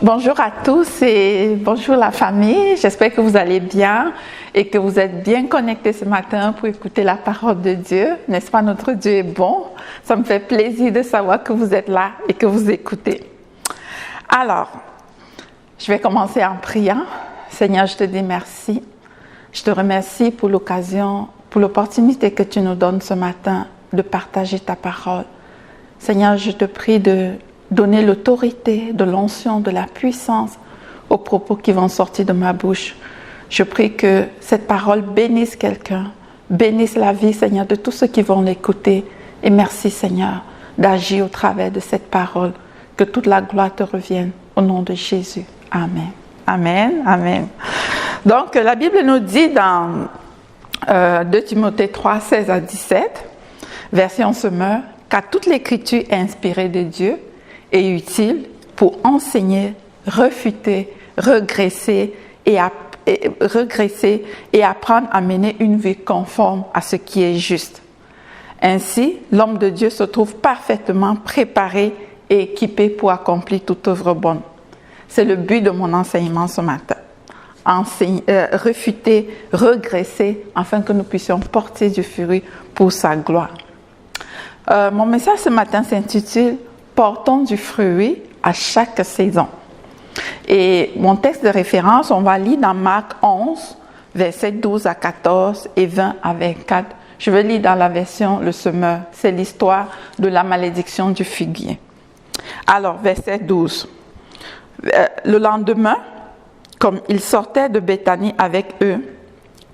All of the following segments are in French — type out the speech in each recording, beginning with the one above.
Bonjour à tous et bonjour la famille. J'espère que vous allez bien et que vous êtes bien connectés ce matin pour écouter la parole de Dieu. N'est-ce pas, notre Dieu est bon? Ça me fait plaisir de savoir que vous êtes là et que vous écoutez. Alors, je vais commencer en priant. Seigneur, je te dis merci. Je te remercie pour l'occasion, pour l'opportunité que tu nous donnes ce matin de partager ta parole. Seigneur, je te prie de donner l'autorité, de l'onction, de la puissance aux propos qui vont sortir de ma bouche. Je prie que cette parole bénisse quelqu'un, bénisse la vie, Seigneur, de tous ceux qui vont l'écouter. Et merci, Seigneur, d'agir au travers de cette parole. Que toute la gloire te revienne au nom de Jésus. Amen. Amen. Amen. Donc, la Bible nous dit dans 2 Timothée 3, 16 à 17, version Semeur, car toute l'écriture est inspirée de Dieu et utile pour enseigner, refuter, regresser et apprendre à mener une vie conforme à ce qui est juste. Ainsi, l'homme de Dieu se trouve parfaitement préparé et équipé pour accomplir toute œuvre bonne. C'est le but de mon enseignement ce matin. Refuter, regresser, afin que nous puissions porter du fruit pour sa gloire. Mon message ce matin s'intitule « Portons du fruit à chaque saison ». Et mon texte de référence, on va lire dans Marc 11, versets 12 à 14 et 20 à 24. Je vais lire dans la version Le Semeur. C'est l'histoire de la malédiction du figuier. Alors, verset 12. Le lendemain, comme il sortait de Béthanie avec eux,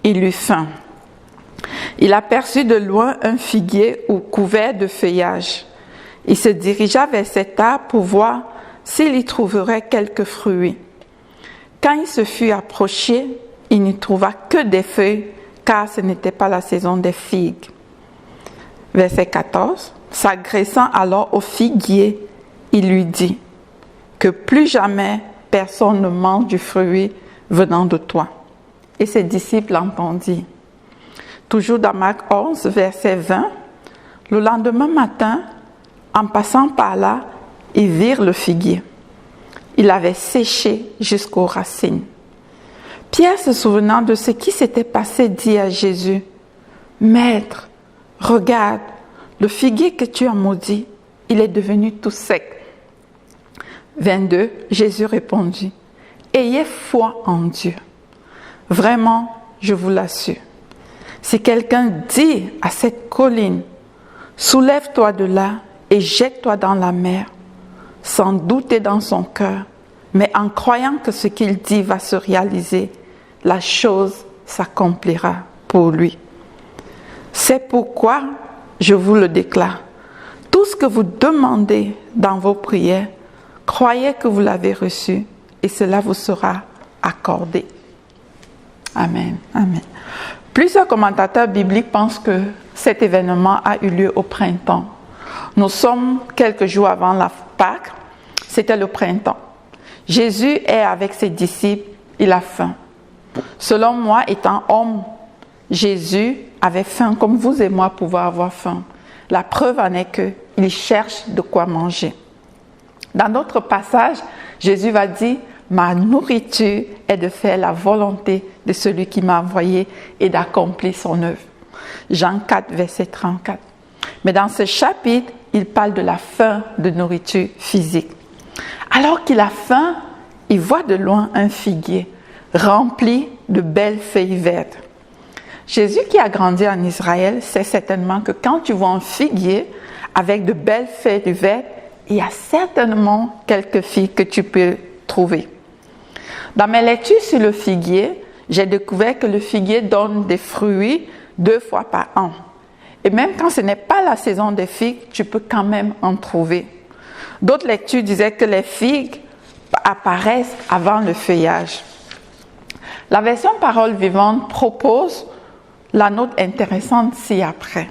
il eut faim. Il aperçut de loin un figuier couvert de feuillage. Il se dirigea vers cet arbre pour voir s'il y trouverait quelques fruits. Quand il se fut approché, il n'y trouva que des feuilles, car ce n'était pas la saison des figues. Verset 14. S'adressant alors au figuier, il lui dit que plus jamais personne ne mange du fruit venant de toi. Et ses disciples l'entendirent. Toujours dans Marc 11, verset 20, le lendemain matin, en passant par là, ils virent le figuier. Il avait séché jusqu'aux racines. Pierre, se souvenant de ce qui s'était passé, dit à Jésus, « Maître, regarde, le figuier que tu as maudit, il est devenu tout sec. » 22, Jésus répondit, « Ayez foi en Dieu. Vraiment, je vous l'assure. Si quelqu'un dit à cette colline, « Soulève-toi de là et jette-toi dans la mer », sans douter dans son cœur, mais en croyant que ce qu'il dit va se réaliser, la chose s'accomplira pour lui. C'est pourquoi je vous le déclare. Tout ce que vous demandez dans vos prières, croyez que vous l'avez reçu et cela vous sera accordé. Amen. Amen. Plusieurs commentateurs bibliques pensent que cet événement a eu lieu au printemps. Nous sommes quelques jours avant la Pâque, c'était le printemps. Jésus est avec ses disciples, il a faim. Selon moi, étant homme, Jésus avait faim comme vous et moi pouvons avoir faim. La preuve en est qu'il cherche de quoi manger. Dans d'autres passages, Jésus va dire « Ma nourriture est de faire la volonté de celui qui m'a envoyé et d'accomplir son œuvre. » Jean 4, verset 34. Mais dans ce chapitre, il parle de la faim de nourriture physique. Alors qu'il a faim, il voit de loin un figuier rempli de belles feuilles vertes. Jésus qui a grandi en Israël sait certainement que quand tu vois un figuier avec de belles feuilles vertes, il y a certainement quelques figues que tu peux trouver. Dans mes lectures sur le figuier, j'ai découvert que le figuier donne des fruits 2 fois par an. Et même quand ce n'est pas la saison des figues, tu peux quand même en trouver. D'autres lectures disaient que les figues apparaissent avant le feuillage. La version Parole vivante propose la note intéressante ci-après.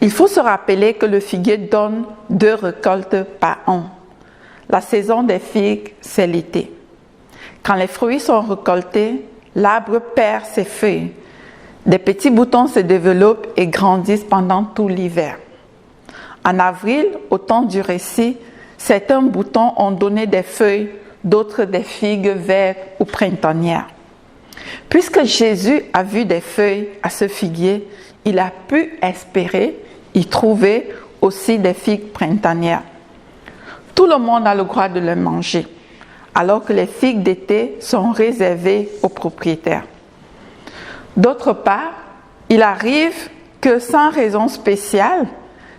Il faut se rappeler que le figuier donne 2 récoltes par an. La saison des figues, c'est l'été. Quand les fruits sont récoltés, l'arbre perd ses feuilles. Des petits boutons se développent et grandissent pendant tout l'hiver. En avril, au temps du récit, certains boutons ont donné des feuilles d'autres des figues vertes ou printanières. Puisque Jésus a vu des feuilles à ce figuier, il a pu espérer y trouver aussi des figues printanières. Tout le monde a le droit de les manger, alors que les figues d'été sont réservées aux propriétaires. D'autre part, il arrive que sans raison spéciale,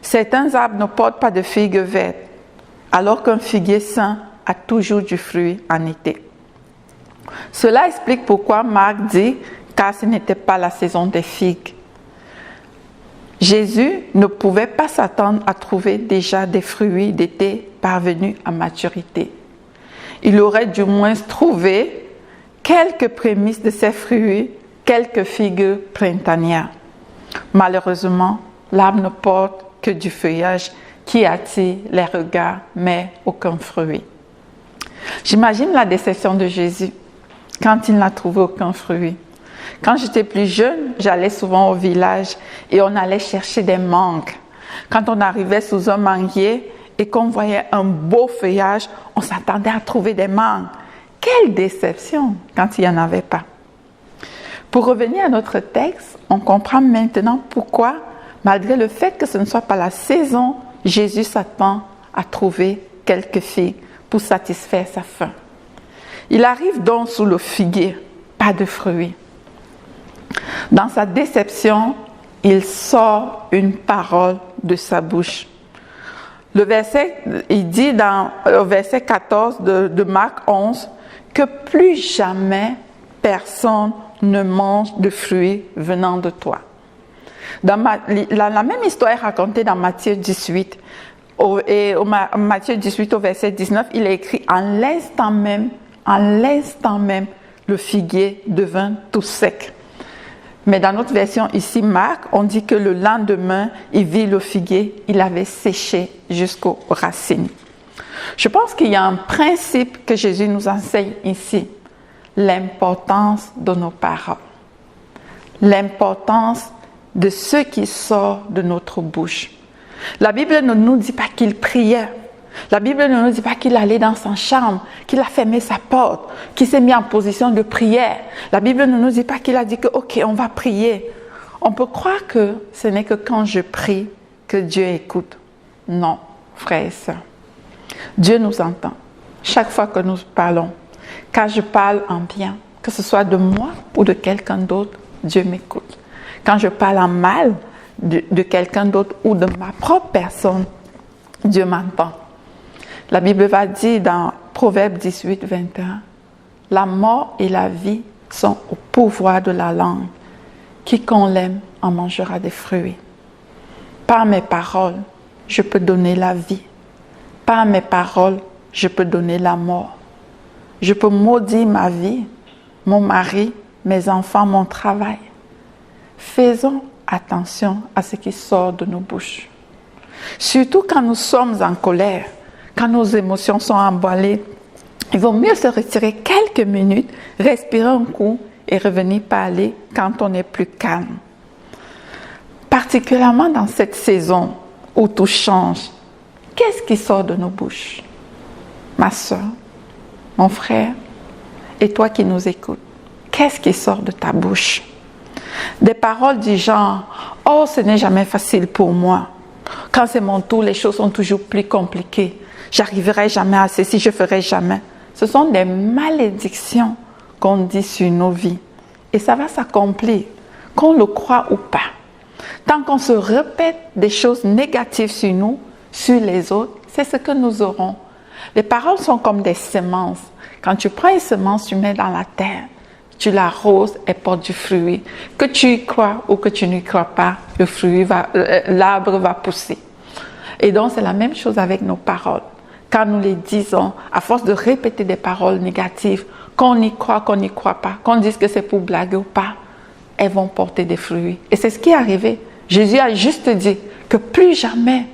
certains arbres ne portent pas de figues vertes, alors qu'un figuier sain a toujours du fruit en été. Cela explique pourquoi Marc dit « car ce n'était pas la saison des figues ». Jésus ne pouvait pas s'attendre à trouver déjà des fruits d'été parvenus à maturité. Il aurait du moins trouvé quelques prémices de ces fruits, quelques figues printanières. Malheureusement, l'arbre ne porte que du feuillage qui attire les regards, mais aucun fruit. J'imagine la déception de Jésus quand il n'a trouvé aucun fruit. Quand j'étais plus jeune, j'allais souvent au village et on allait chercher des mangues. Quand on arrivait sous un manguier et qu'on voyait un beau feuillage, on s'attendait à trouver des mangues. Quelle déception quand il n'y en avait pas. Pour revenir à notre texte, on comprend maintenant pourquoi, malgré le fait que ce ne soit pas la saison, Jésus s'attend à trouver quelques figues pour satisfaire sa faim. Il arrive donc sous le figuier, pas de fruits. Dans sa déception, il sort une parole de sa bouche. Le verset, il dit au verset 14 de Marc 11 que plus jamais personne ne mange de fruits venant de toi. La même histoire est racontée dans Matthieu 18. Matthieu 18 au verset 19, il est écrit « En l'instant même, le figuier devint tout sec. » Mais dans notre version ici, Marc, on dit que le lendemain, il vit le figuier, il avait séché jusqu'aux racines. Je pense qu'il y a un principe que Jésus nous enseigne ici, l'importance de nos paroles, l'importance de ce qui sort de notre bouche. La Bible ne nous dit pas qu'il priait. La Bible ne nous dit pas qu'il allait dans sa chambre, qu'il a fermé sa porte, qu'il s'est mis en position de prière. La Bible ne nous dit pas qu'il a dit que, ok, on va prier. On peut croire que ce n'est que quand je prie que Dieu écoute. Non, frères et sœurs. Dieu nous entend. Chaque fois que nous parlons, quand je parle en bien, que ce soit de moi ou de quelqu'un d'autre, Dieu m'écoute. Quand je parle en mal de quelqu'un d'autre ou de ma propre personne, Dieu m'entend. La Bible va dire dans Proverbe 18, 21, « La mort et la vie sont au pouvoir de la langue. Quiconque l'aime en mangera des fruits. » Par mes paroles, je peux donner la vie. Par mes paroles, je peux donner la mort. Je peux maudire ma vie, mon mari, mes enfants, mon travail. Faisons attention à ce qui sort de nos bouches. Surtout quand nous sommes en colère, quand nos émotions sont emballées, il vaut mieux se retirer quelques minutes, respirer un coup et revenir parler quand on est plus calme. Particulièrement dans cette saison où tout change, qu'est-ce qui sort de nos bouches? Ma soeur, mon frère, et toi qui nous écoutes, qu'est-ce qui sort de ta bouche? Des paroles du genre « Oh, ce n'est jamais facile pour moi. Quand c'est mon tour, les choses sont toujours plus compliquées. J'arriverai jamais à ceci, je ferai jamais. » Ce sont des malédictions qu'on dit sur nos vies. Et ça va s'accomplir, qu'on le croit ou pas. Tant qu'on se répète des choses négatives sur nous, sur les autres, c'est ce que nous aurons. Les paroles sont comme des semences. Quand tu prends une semence, tu mets dans la terre, tu l'arroses, elle porte du fruit. Que tu y crois ou que tu n'y crois pas, l'arbre va pousser. Et donc, c'est la même chose avec nos paroles. Quand nous les disons, à force de répéter des paroles négatives, qu'on y croit, qu'on n'y croit pas, qu'on dise que c'est pour blaguer ou pas, elles vont porter des fruits. Et c'est ce qui est arrivé. Jésus a juste dit que plus jamais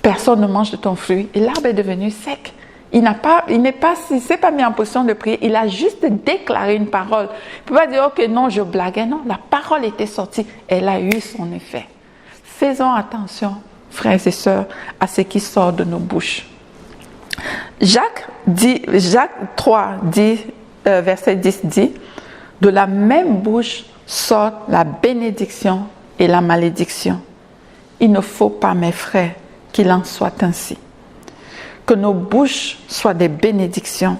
personne ne mange de ton fruit. Et l'arbre est devenu sec. Il ne s'est pas mis en position de prier. Il a juste déclaré une parole. Il ne peut pas dire, ok, non, je blaguais. Non, la parole était sortie. Elle a eu son effet. Faisons attention, frères et sœurs, à ce qui sort de nos bouches. Jacques 3, verset 10 dit, « De la même bouche sortent la bénédiction et la malédiction. Il ne faut pas, mes frères, qu'il en soit ainsi. Que nos bouches soient des bénédictions,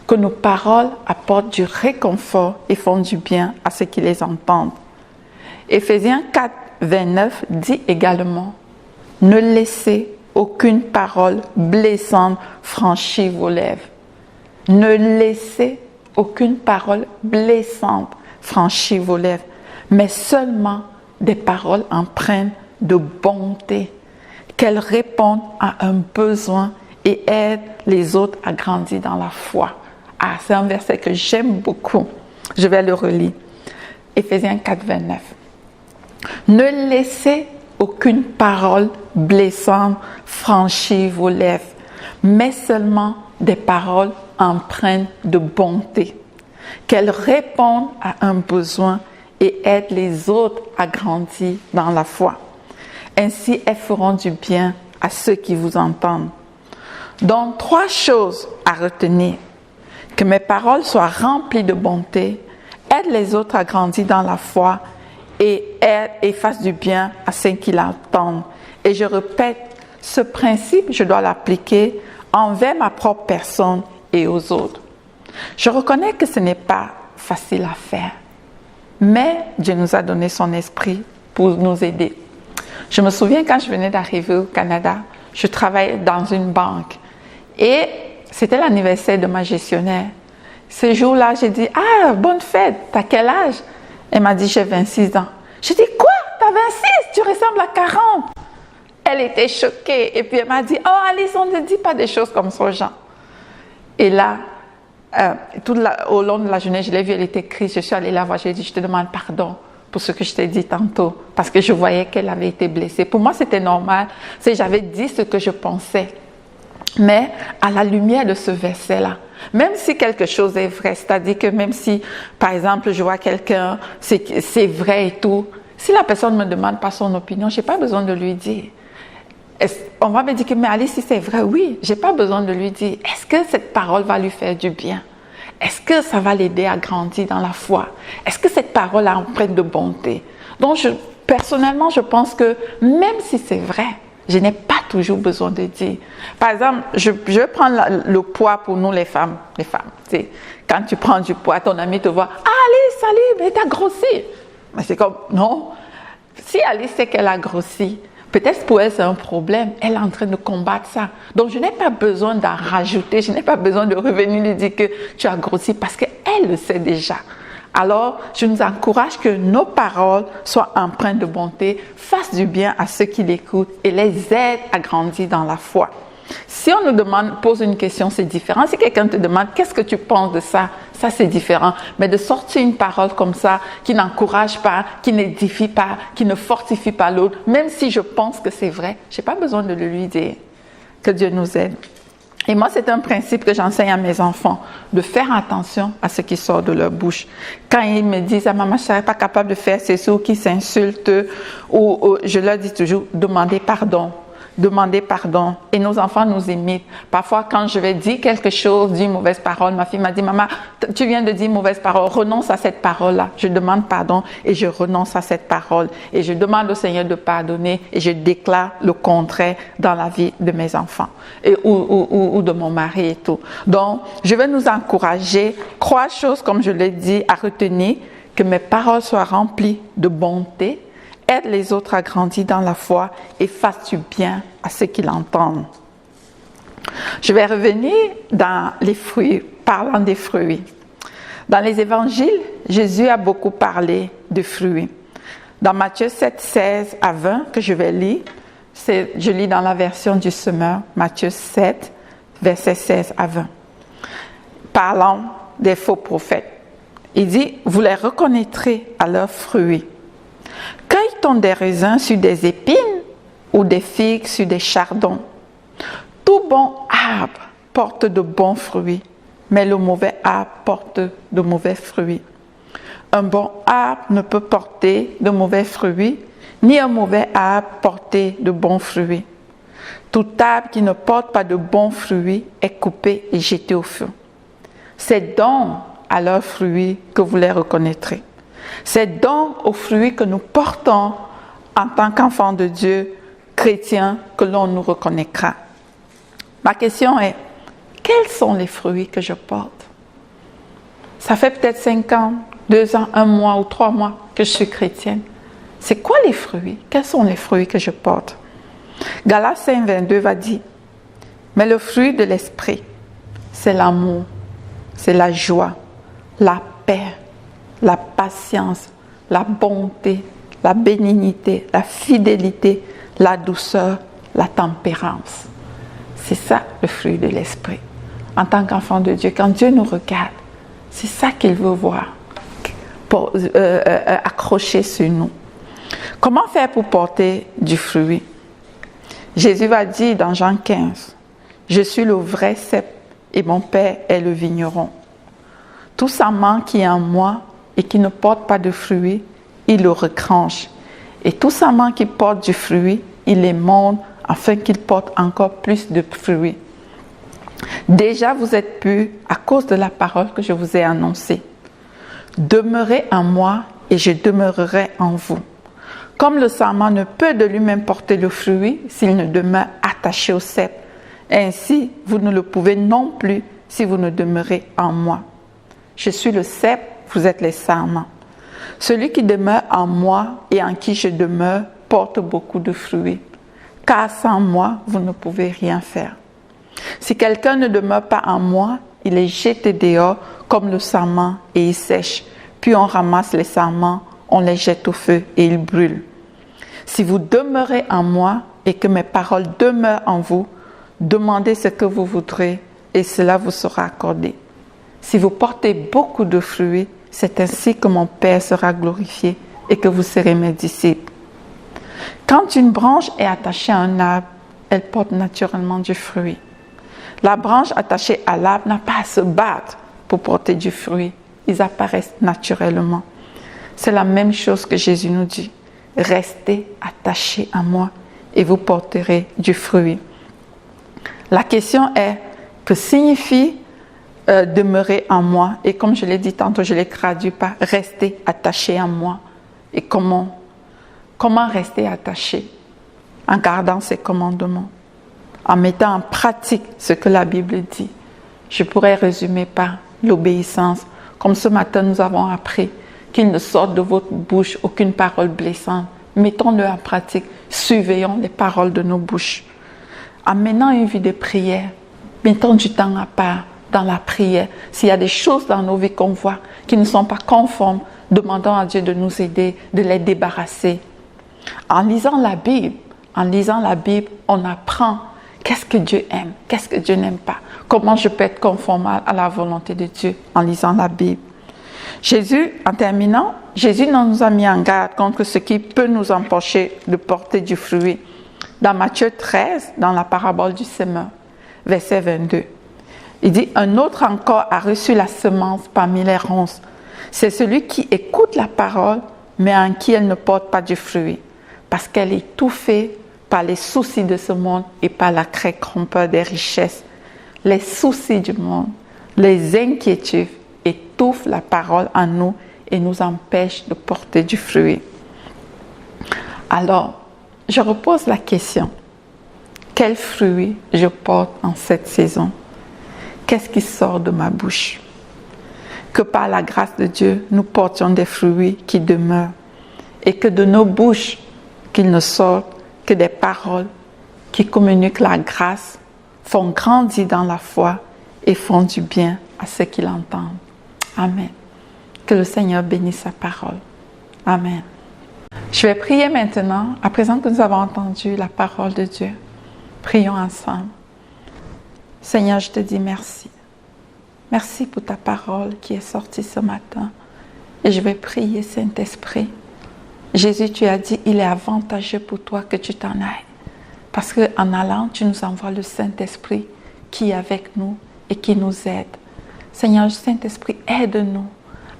que nos paroles apportent du réconfort et font du bien à ceux qui les entendent. » Éphésiens 4, 29 dit également, « Ne laissez aucune parole blessante franchir vos lèvres. » Ne laissez aucune parole blessante franchir vos lèvres, mais seulement des paroles empreintes de bonté, qu'elles répondent à un besoin et aident les autres à grandir dans la foi. Ah, c'est un verset que j'aime beaucoup. Je vais le relire. Éphésiens 4, 29. Ne laissez aucune parole blessante franchir vos lèvres, mais seulement des paroles empreintes de bonté, qu'elles répondent à un besoin et aident les autres à grandir dans la foi. Ainsi, elles feront du bien à ceux qui vous entendent. Donc, 3 choses à retenir. Que mes paroles soient remplies de bonté, aident les autres à grandir dans la foi et fassent du bien à ceux qui l'entendent. Et je répète, ce principe, je dois l'appliquer envers ma propre personne et aux autres. Je reconnais que ce n'est pas facile à faire, mais Dieu nous a donné son esprit pour nous aider. Je me souviens quand je venais d'arriver au Canada, je travaillais dans une banque et c'était l'anniversaire de ma gestionnaire. Ce jour-là, j'ai dit, « Ah, bonne fête, t'as quel âge ?» Elle m'a dit, « J'ai 26 ans. » J'ai dit, « Quoi? T'as 26? Tu ressembles à 40. » Elle était choquée et puis elle m'a dit, « Oh Alice, on ne dit pas des choses comme ça aux gens. » Et là, au long de la journée, je l'ai vue, elle était triste. Je suis allée la voir, je lui ai dit, « Je te demande pardon pour ce que je t'ai dit tantôt, parce que je voyais qu'elle avait été blessée. » Pour moi, c'était normal. J'avais dit ce que je pensais. Mais à la lumière de ce verset-là, même si quelque chose est vrai, c'est-à-dire que même si, par exemple, je vois quelqu'un, c'est vrai et tout, si la personne ne me demande pas son opinion, je n'ai pas besoin de lui dire. On va me dire que, mais Alice, si c'est vrai, oui, je n'ai pas besoin de lui dire. Est-ce que cette parole va lui faire du bien? Est-ce que ça va l'aider à grandir dans la foi? Est-ce que cette parole a empreinte de bonté? Donc, personnellement, je pense que même si c'est vrai, je n'ai pas toujours besoin de dire. Par exemple, je prends le poids pour nous les femmes. Quand tu prends du poids, ton ami te voit, « Ah Alice, salut, mais t'as grossi. » Mais c'est comme, non. Si Alice sait qu'elle a grossi, peut-être pour elle c'est un problème, elle est en train de combattre ça. Donc je n'ai pas besoin d'en rajouter, je n'ai pas besoin de revenir lui dire que tu as grossi parce qu'elle le sait déjà. Alors, je nous encourage que nos paroles soient empreintes de bonté, fassent du bien à ceux qui l'écoutent et les aident à grandir dans la foi. Si on nous pose une question, c'est différent. Si quelqu'un te demande « Qu'est-ce que tu penses de ça ?» Ça, c'est différent. Mais de sortir une parole comme ça, qui n'encourage pas, qui n'édifie pas, qui ne fortifie pas l'autre, même si je pense que c'est vrai, je n'ai pas besoin de le lui dire. Que Dieu nous aide. Et moi, c'est un principe que j'enseigne à mes enfants, de faire attention à ce qui sort de leur bouche. Quand ils me disent « Ah, maman, je ne serais pas capable de faire ceci » ou qu'ils s'insultent, ou je leur dis toujours « Demandez pardon ». Demander pardon. Et nos enfants nous imitent. Parfois, quand je vais dire quelque chose, dire une mauvaise parole, ma fille m'a dit, maman, tu viens de dire une mauvaise parole, renonce à cette parole-là. Je demande pardon et je renonce à cette parole. Et je demande au Seigneur de pardonner et je déclare le contraire dans la vie de mes enfants ou de mon mari et tout. Donc, je vais nous encourager, 3 choses, comme je l'ai dit, à retenir, que mes paroles soient remplies de bonté, aide les autres à grandir dans la foi et fasse du bien à ceux qui l'entendent. Je vais revenir dans les fruits, parlant des fruits. Dans les évangiles, Jésus a beaucoup parlé de fruits. Dans Matthieu 7, 16 à 20, que je vais lire, je lis dans la version du Semeur, Matthieu 7, versets 16 à 20. Parlant des faux prophètes. Il dit, vous les reconnaîtrez à leurs fruits. Cueille-t-on des raisins sur des épines ou des figues sur des chardons? Tout bon arbre porte de bons fruits, mais le mauvais arbre porte de mauvais fruits. Un bon arbre ne peut porter de mauvais fruits, ni un mauvais arbre porter de bons fruits. Toute arbre qui ne porte pas de bons fruits est coupé et jeté au feu. C'est donc à leurs fruits que vous les reconnaîtrez. C'est donc aux fruits que nous portons en tant qu'enfants de Dieu, chrétiens, que l'on nous reconnaîtra. Ma question est, quels sont les fruits que je porte? Ça fait peut-être 5 ans, 2 ans, 1 mois ou 3 mois que je suis chrétienne. C'est quoi les fruits? Quels sont les fruits que je porte? Galates 5, 22 va dire, mais le fruit de l'esprit, c'est l'amour, c'est la joie, la paix, la patience, la bonté, la bénignité, la fidélité, la douceur, la tempérance. C'est ça le fruit de l'esprit. En tant qu'enfant de Dieu, quand Dieu nous regarde, c'est ça qu'il veut voir, pour, accrocher sur nous. Comment faire pour porter du fruit? Jésus va dire dans Jean 15, « Je suis le vrai cep et mon Père est le vigneron. Tout sarment qui est en moi et qui ne porte pas de fruit, il le retranche. Et tout sarment qui porte du fruit, il les monte afin qu'il porte encore plus de fruits. Déjà vous êtes purs à cause de la parole que je vous ai annoncée. Demeurez en moi et je demeurerai en vous. Comme le sarment ne peut de lui-même porter le fruit s'il ne demeure attaché au cep, ainsi vous ne le pouvez non plus si vous ne demeurez en moi. Je suis le cep, vous êtes les sarments. Celui qui demeure en moi et en qui je demeure porte beaucoup de fruits, car sans moi vous ne pouvez rien faire. Si quelqu'un ne demeure pas en moi, il est jeté dehors comme le sarment et il sèche. Puis on ramasse les sarments, on les jette au feu et ils brûlent. Si vous demeurez en moi et que mes paroles demeurent en vous, demandez ce que vous voudrez et cela vous sera accordé. Si vous portez beaucoup de fruits, c'est ainsi que mon Père sera glorifié et que vous serez mes disciples. Quand une branche est attachée à un arbre, elle porte naturellement du fruit. La branche attachée à l'arbre n'a pas à se battre pour porter du fruit. Ils apparaissent naturellement. C'est la même chose que Jésus nous dit. Restez attachés à moi et vous porterez du fruit. La question est, que signifie demeurer en moi? Et comme je l'ai dit tantôt, je l'ai traduit par rester attaché à moi. Et comment rester attaché? En gardant ses commandements, en mettant en pratique ce que la Bible dit. Je pourrais résumer par l'obéissance. Comme ce matin, nous avons appris qu'il ne sorte de votre bouche aucune parole blessante. Mettons-le en pratique. Surveillons les paroles de nos bouches. En menant une vie de prière, mettons du temps à part dans la prière. S'il y a des choses dans nos vies qu'on voit qui ne sont pas conformes, demandons à Dieu de nous aider, de les débarrasser. En lisant la Bible, on apprend qu'est-ce que Dieu aime, qu'est-ce que Dieu n'aime pas, comment je peux être conforme à la volonté de Dieu en lisant la Bible. Jésus, en terminant, Jésus nous a mis en garde contre ce qui peut nous empêcher de porter du fruit. Dans Matthieu 13, dans la parabole du semeur, verset 22, il dit « Un autre encore a reçu la semence parmi les ronces. C'est celui qui écoute la parole, mais en qui elle ne porte pas du fruit, parce qu'elle est étouffée par les soucis de ce monde et par la crée-crompeur des richesses. Les soucis du monde, les inquiétudes étouffent la parole en nous et nous empêchent de porter du fruit. » Alors, je repose la question. Quel fruit je porte en cette saison? Qu'est-ce qui sort de ma bouche? Que par la grâce de Dieu, nous portions des fruits qui demeurent et que de nos bouches, qu'il ne sorte que des paroles qui communiquent la grâce, font grandir dans la foi et font du bien à ceux qui l'entendent. Amen. Que le Seigneur bénisse sa parole. Amen. Je vais prier maintenant, à présent que nous avons entendu la parole de Dieu. Prions ensemble. Seigneur, je te dis merci. Merci pour ta parole qui est sortie ce matin. Et je vais prier, Saint-Esprit. Jésus, tu as dit, il est avantageux pour toi que tu t'en ailles. Parce qu'en allant, tu nous envoies le Saint-Esprit qui est avec nous et qui nous aide. Seigneur, Saint-Esprit, aide-nous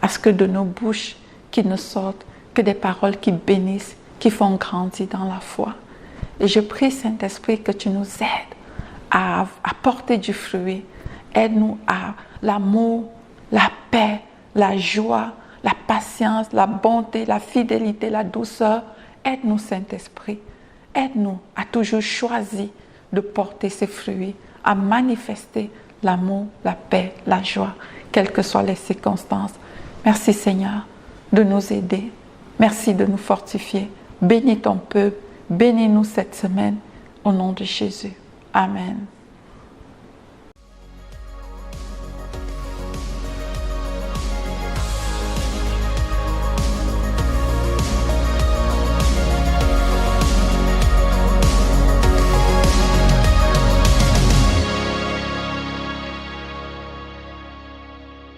à ce que de nos bouches, qu'il ne sortent que des paroles qui bénissent, qui font grandir dans la foi. Et je prie, Saint-Esprit, que tu nous aides à porter du fruit. Aide-nous à l'amour, la paix, la joie, la patience, la bonté, la fidélité, la douceur. Aide-nous, Saint-Esprit. Aide-nous à toujours choisir de porter ces fruits, à manifester l'amour, la paix, la joie, quelles que soient les circonstances. Merci, Seigneur, de nous aider. Merci de nous fortifier. Bénis ton peuple. Bénis-nous cette semaine. Au nom de Jésus. Amen.